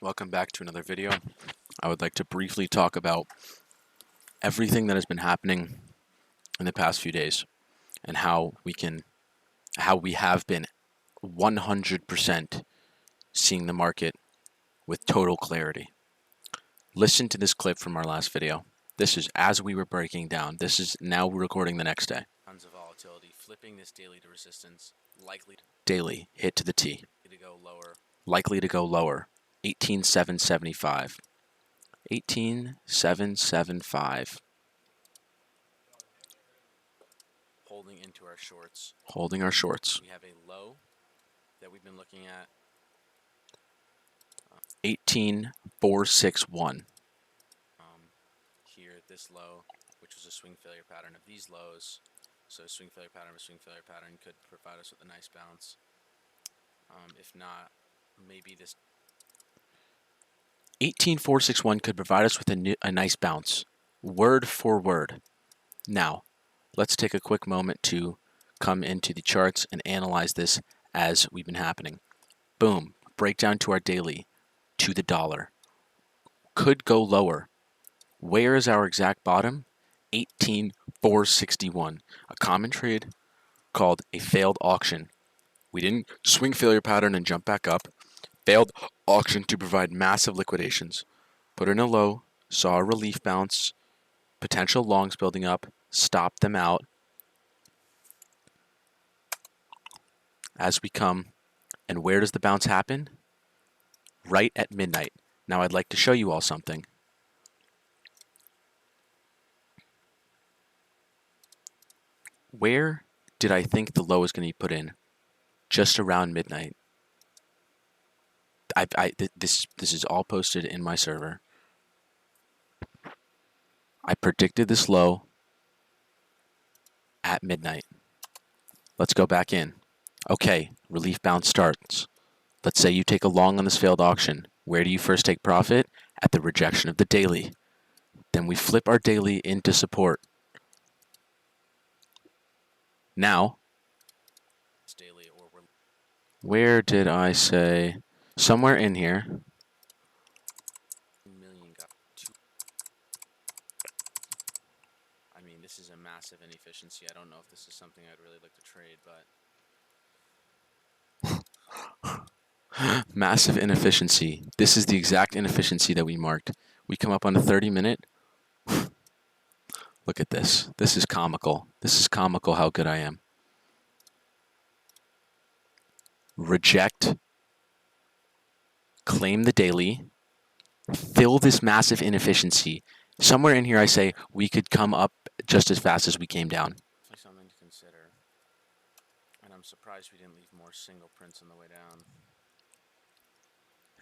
Welcome back to another video. I would like to briefly talk about everything that has been happening in the past few days and how we have been 100% seeing the market with total clarity. Listen to this clip from our last video. This is as we were breaking down. This is now recording the next day. Tons of volatility, flipping this daily to resistance, likely daily hit to the T. Likely to go lower. 18,775. 18,775. Holding into our shorts. Holding our shorts. We have a low that we've been looking at. 18,461. Here, this low, which was a swing failure pattern of these lows. So a swing failure pattern could provide us with a nice bounce. If not, maybe this 18,461 could provide us with a nice bounce, word for word. Now, let's take a quick moment to come into the charts and analyze this as we've been happening. Boom, breakdown to our daily, to the dollar. Could go lower. Where is our exact bottom? 18,461. A common trade called a failed auction. We didn't swing failure pattern and jump back up. Failed auction to provide massive liquidations. Put in a low, saw a relief bounce, potential longs building up, stopped them out. As we come, and where does the bounce happen? Right at midnight. Now I'd like to show you all something. Where did I think the low is going to be put in? Just around midnight. This is all posted in my server. I predicted this low at midnight. Let's go back in. Okay, relief bounce starts. Let's say you take a long on this failed auction. Where do you first take profit? At the rejection of the daily. Then we flip our daily into support. Now, where did I say? Somewhere in here. I mean, this is a massive inefficiency. I don't know if this is something I'd really like to trade, but massive inefficiency. This is the exact inefficiency that we marked. We come up on a 30-minute. Look at this. This is comical. This is comical how good I am. Reject. Claim the daily. Fill this massive inefficiency. Somewhere in here I say we could come up just as fast as we came down. Something to consider. And I'm surprised we didn't leave more single prints on the way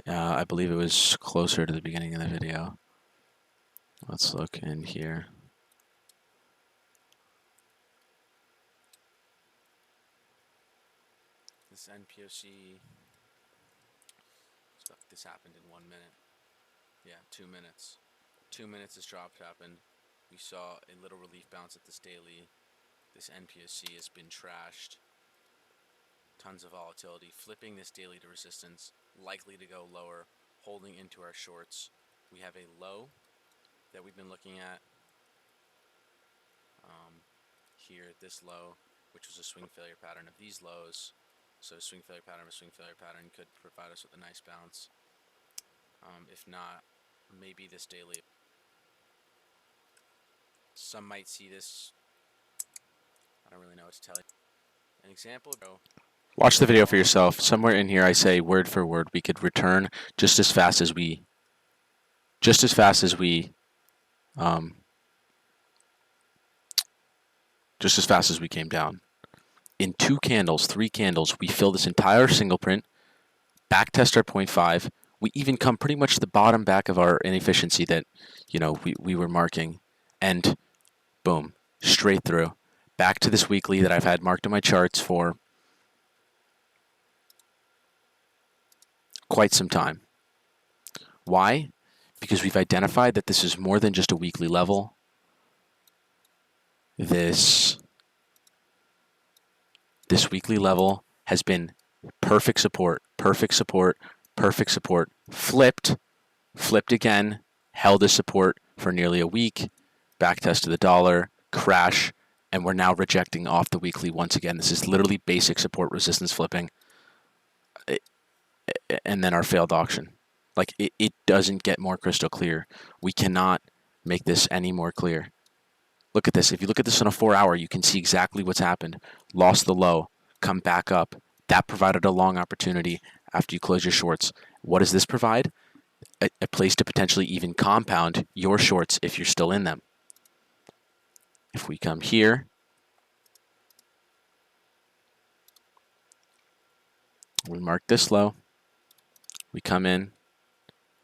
down. I believe it was closer to the beginning of the video. Let's look in here. This NPOC, this happened in 1 minute. Yeah, 2 minutes. 2 minutes this drop happened. We saw a little relief bounce at this daily. This NPOC has been trashed. Tons of volatility. Flipping this daily to resistance. Likely to go lower. Holding into our shorts. We have a low that we've been looking at. Here, this low, which was a swing failure pattern of these lows. So a swing failure pattern could provide us with a nice bounce. If not, maybe this daily. Some might see this. I don't really know what to tell you. An example. Watch the video for yourself. Somewhere in here I say word for word we could return just as fast as we came down. In 2 candles, 3 candles, we fill this entire single print, back test our 0.5. We even come pretty much to the bottom back of our inefficiency that, we were marking, and boom, straight through. Back to this weekly that I've had marked on my charts for quite some time. Why? Because we've identified that this is more than just a weekly level. This weekly level has been perfect support, perfect support, flipped again, held as support for nearly a week, back test to the dollar, crash, and we're now rejecting off the weekly once again. This is literally basic support resistance flipping, and then our failed auction. Like, it doesn't get more crystal clear. We cannot make this any more clear. Look at this. If you look at this on a 4-hour, you can see exactly what's happened. Lost the low, come back up. That provided a long opportunity after you close your shorts. What does this provide? A place to potentially even compound your shorts if you're still in them. If we come here, we mark this low, we come in,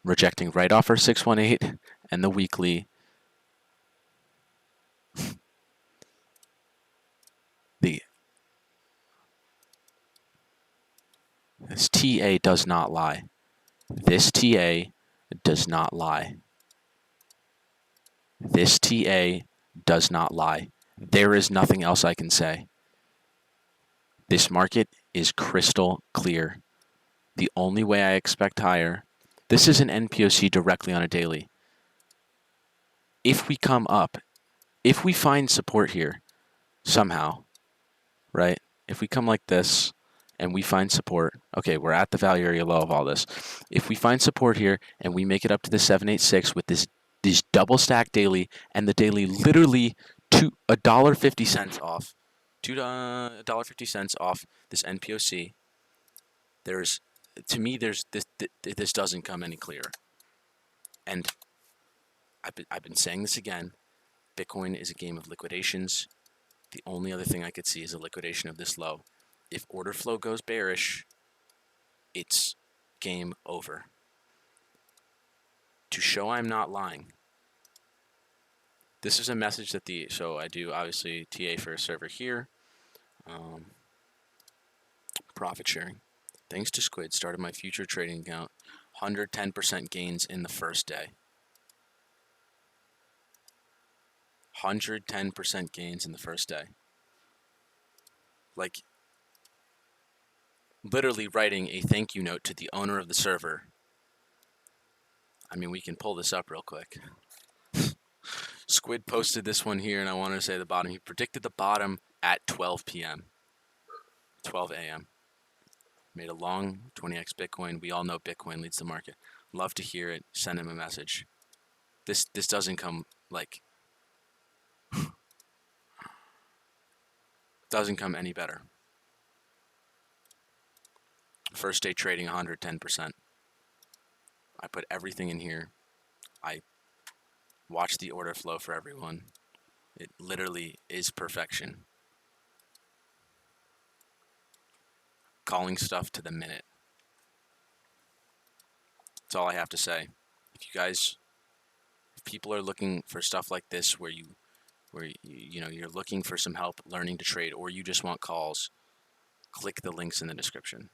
rejecting right off our 618 and the weekly. This TA does not lie. This TA does not lie. This TA does not lie. There is nothing else I can say. This market is crystal clear. The only way I expect higher, this is an NPOC directly on a daily. If we come up, if we find support here somehow, right? If we come like this and we find support, okay, we're at the value area low of all this. If we find support here and we make it up to the 786 with this double stack daily, and the daily literally $1.50 off, $1.50 off this NPOC, there's, to me, there's this doesn't come any clearer. And I've been saying this again. Bitcoin is a game of liquidations. The only other thing I could see is a liquidation of this low. If order flow goes bearish, it's game over. To show I'm not lying, this is a message that so I do obviously TA for a server here. Profit sharing. Thanks to Squid, started my future trading account. 110% gains in the first day. 110% gains in the first day. Like, literally writing a thank you note to the owner of the server. I mean, we can pull this up real quick. Squid posted this one here, and I wanted to say the bottom. He predicted the bottom at 12 p.m. 12 a.m. Made a long 20x Bitcoin. We all know Bitcoin leads the market. Love to hear it. Send him a message. This doesn't come, like, doesn't come any better. First day trading 110%. I put everything in here. I watch the order flow for everyone. It literally is perfection. Calling stuff to the minute. That's all I have to say. If people are looking for stuff like this where you're looking for some help learning to trade, or you just want calls, click the links in the description.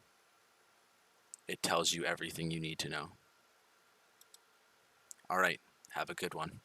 It tells you everything you need to know. All right, have a good one.